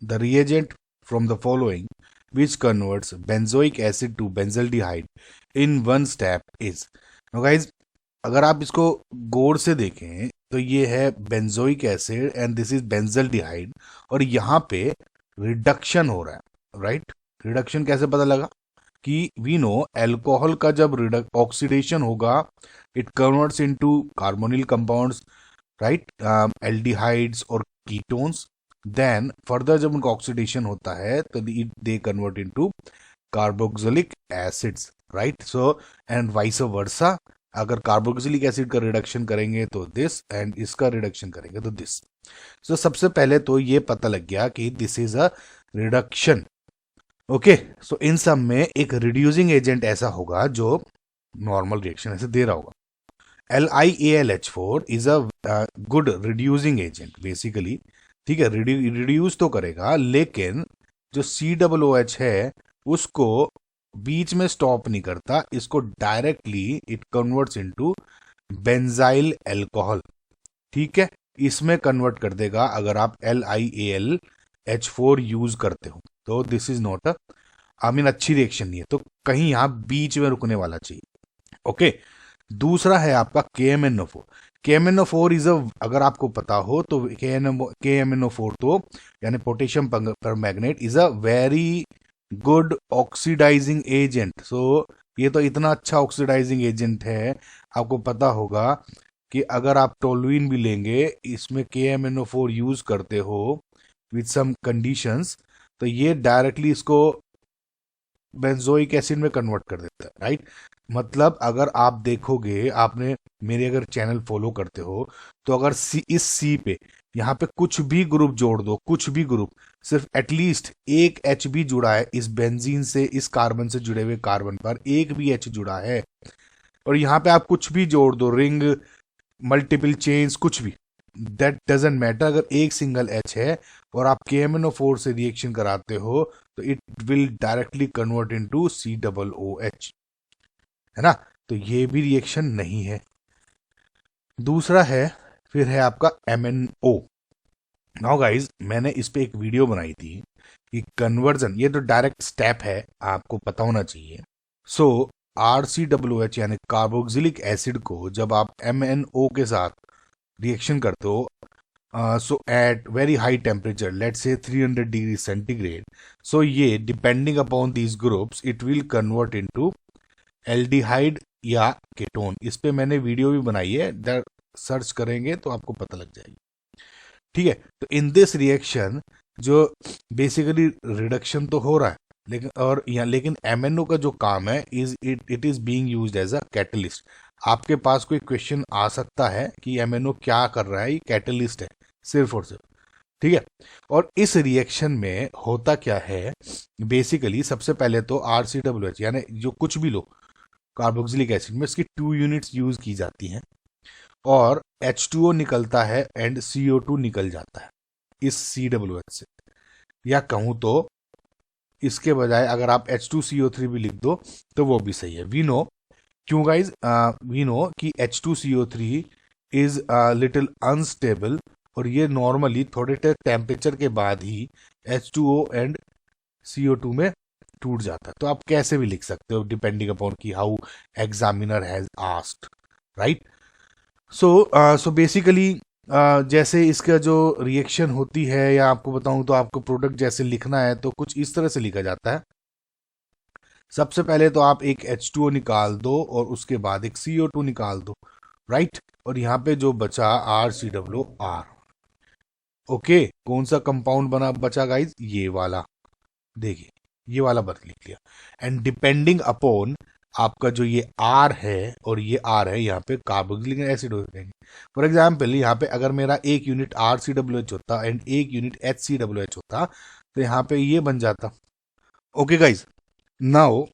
The reagent from the following which converts benzoic acid to benzaldehyde in one step is. Guys, अगर आप इसको गौर से देखें तो ये है benzoic acid and this is benzaldehyde, और यहाँ पे रिडक्शन हो रहा है, राइट। रिडक्शन कैसे पता लगा कि वी नो एल्कोहल का जब ऑक्सीडेशन होगा it converts into carbonyl compounds, right, aldehydes और कीटोन्स। देन फर्दर जब उनका ऑक्सीडेशन होता है तो they convert into carboxylic acids, right. So and vice versa, अगर कार्बोक्सिलिक एसिड का रिडक्शन करेंगे तो दिस, एंड इसका रिडक्शन करेंगे तो दिस। सो सबसे पहले तो ये पता लग गया कि this is a reduction. Okay, so इन सब में एक रिड्यूसिंग एजेंट ऐसा होगा जो नॉर्मल रिएक्शन ऐसे दे रहा होगा। LiAlH4 is a good reducing agent basically, ठीक है, रिड्यूस तो करेगा, लेकिन जो COOH है उसको बीच में स्टॉप नहीं करता, इसको directly it converts into benzyl alcohol, ठीक है, इसमें कन्वर्ट कर देगा अगर आप LiAlH4 यूज करते हो तो this is not a, I mean अच्छी रिएक्शन नहीं है, तो कहीं यहां बीच में रुकने वाला चाहिए। ओके, दूसरा है आपका KMnO4। KMnO4 इज अ, अगर आपको पता हो तो KMnO4 तो यानी potassium permanganate is a very good oxidising agent. So ये तो इतना अच्छा ऑक्सीडाइजिंग एजेंट है, आपको पता होगा कि अगर आप टोलुइन भी लेंगे इसमें KMnO4 यूज करते हो विथ सम कंडीशंस, तो ये डायरेक्टली इसको बेंजोइक एसिड में कन्वर्ट कर देता है, राइट। मतलब अगर आप देखोगे, आपने मेरे अगर चैनल फॉलो करते हो तो अगर इस सी पे यहाँ पे कुछ भी ग्रुप जोड़ दो, कुछ भी ग्रुप, सिर्फ एटलीस्ट एक H भी जुड़ा है इस बेंजीन से, इस कार्बन से जुड़े हुए कार्बन पर एक भी H जुड़ा है, और यहाँ पे आप कुछ भी जोड़ दो, रिंग, मल्टीपल चेन्स, कुछ भी, दैट डजेंट मैटर, अगर एक सिंगल H है और आप KMnO4 से रिएक्शन कराते हो तो it will directly convert into COOH, है ना, तो ये भी रिएक्शन नहीं है। दूसरा है, फिर है आपका MnO। नाउ गाइज, मैंने इस पे एक वीडियो बनाई थी कि कन्वर्जन, ये तो डायरेक्ट स्टेप है, आपको पता होना चाहिए। सो RCOOH यानी कार्बोक्सिलिक एसिड को जब आप MnO के साथ रिएक्शन करते हो, so at very high temperature, let's say 300 degree centigrade, so ये depending upon these groups it will convert into aldehyde या केटोन। इस पे मैंने वीडियो भी बनाई है, सर्च करेंगे तो आपको पता लग जाएगी, ठीक है। तो इन दिस रिएक्शन जो बेसिकली रिडक्शन तो हो रहा है, लेकिन और यहाँ लेकिन MnO का जो काम है it is being used as a catalyst. आपके पास कोई क्वेश्चन आ सकता है कि MnO क्या कर रहा है, ये कैटलिस्ट है सिर्फ और सिर्फ, ठीक है। और इस रिएक्शन में होता क्या है, बेसिकली सबसे पहले तो RCOOH यानी जो कुछ भी लो कार्बोक्सिलिक एसिड में, इसकी 2 यूनिट्स यूज की जाती हैं और H2O निकलता है एंड CO2 निकल जाता है इस COOH से, या कहूं तो इसके बजाय अगर आप H2CO3 भी लिख दो तो वो भी सही है। वी नो, क्यों गाइज, वी नो कि H2CO3 इज लिटिल अनस्टेबल, और ये नॉर्मली थोड़े टेम्परेचर के बाद ही H2O एंड CO2 में टूट जाता है। तो आप कैसे भी लिख सकते हो डिपेंडिंग अपॉन कि how examiner has asked, right. So basically जैसे इसका जो रिएक्शन होती है, या आपको बताऊं तो आपको प्रोडक्ट जैसे लिखना है तो कुछ इस तरह से लिखा जाता है। सबसे पहले तो आप एक H2O निकाल दो और उसके बाद एक CO2 निकाल दो, राइट, और यहाँ पे जो बचा RCOR। ओके, कौन सा कंपाउंड बना बचा गाइज, ये वाला, देखिए ये वाला बस लिख लिया। एंड डिपेंडिंग अपॉन आपका जो ये R है और ये R है, यहाँ पे कार्बोक्सिलिक एसिड हो जाएंगे। फॉर एग्जाम्पल यहाँ पे अगर मेरा एक यूनिट RCOOH होता एंड एक यूनिट HCOOH होता तो यहाँ पे ये बन जाता। ओके गाइज, नाउ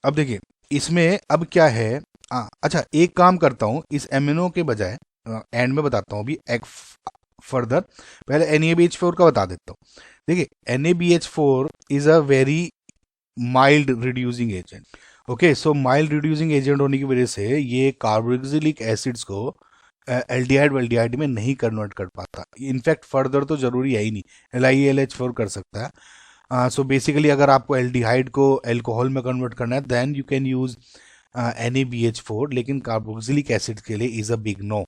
अब देखिए इसमें अब क्या है, अच्छा एक काम करता हूँ, इस MnO के बजाय एंड में बताता हूँ अभी एक फर्दर, पहले NaBH4 का बता देता हूँ। देखिए NaBH4 is a very mild reducing agent. Okay, so mild reducing agent होने की वजह से ये कार्बोक्सिलिक एसिड्स को एल्डिहाइड वेल्डिहाइड में नहीं कन्वर्ट कर पाता। इनफैक्ट फर्दर तो जरूरी है ही नहीं, LiAlH4 कर सकता है। सो बेसिकली अगर आपको एल्डिहाइड को एल्कोहल में कन्वर्ट करना है then you can use NaBH4, लेकिन कार्बोक्सिलिक एसिड के लिए इज अ बिग नो।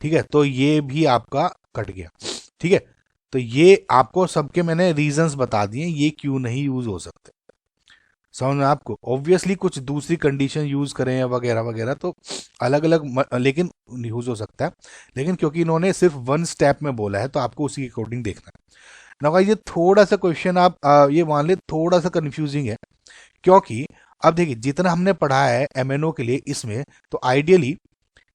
ठीक है, तो ये भी आपका कट गया। ठीक है, तो ये आपको सबके मैंने रीजंस बता दिए ये क्यों नहीं यूज हो सकते। समझ में आपको? ऑब्वियसली कुछ दूसरी कंडीशन यूज करें या वगैरह वगैरह तो अलग अलग लेकिन यूज हो सकता है, लेकिन क्योंकि इन्होंने सिर्फ वन स्टेप में बोला है तो आपको उसी के अकॉर्डिंग देखना है ना। भाई ये थोड़ा सा क्वेश्चन आप ये मान ले थोड़ा सा कंफ्यूजिंग है, क्योंकि अब देखिए जितना हमने पढ़ा है MNO के लिए इसमें, तो आइडियली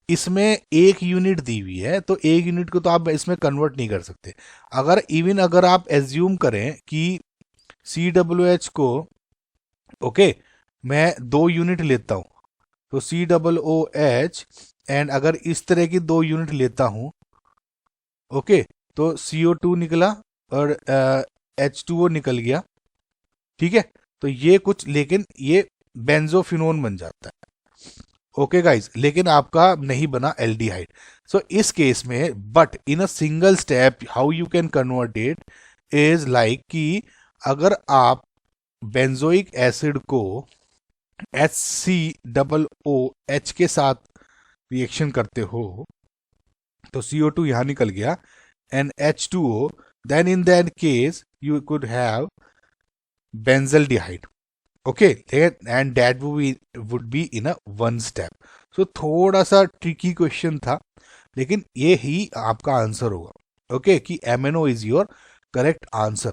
इसमें एक यूनिट दी हुई है, तो एक यूनिट को तो आप इसमें कन्वर्ट नहीं कर सकते। अगर इवन अगर आप एज्यूम करें कि COOH को ओके मैं 2 यूनिट लेता हूं, तो COOH एंड अगर इस तरह की 2 यूनिट लेता हूं ओके, तो CO2 निकला और H2O निकल गया। ठीक है, तो ये कुछ लेकिन ये बेंजोफिनोन बन जाता है। ओके गाइस, लेकिन आपका नहीं बना एल्डिहाइड। सो इस केस में but in a single step how you can convert it is like कि अगर आप बेंजोइक एसिड को HCOOH के साथ रिएक्शन करते हो तो CO2 यहां निकल गया and H2O, then in that case you could have benzaldehyde. Okay, and that would be in a one step. So थोड़ा सा ट्रिकी क्वेश्चन था, लेकिन ये ही आपका आंसर होगा। ओके, कि MNO is your correct answer.